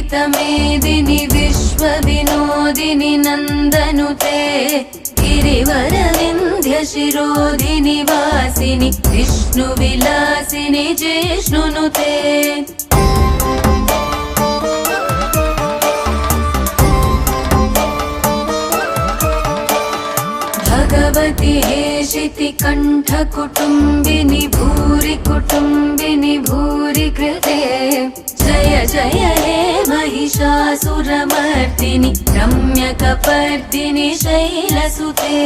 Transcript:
विदितमेदिनि विश्वविनोदिनि नन्दनुते गिरिवरविन्ध्यशिरोधिनि वासिनि विष्णुविलासिनि जिष्णुनुते भगवति हेशिति कण्ठकुटुम्बिनि भूरि कुटुम्बिनि भूरि कृते जय जय हे महिषासुरमर्दिनि रम्यकपर्दिनि शैलसुते।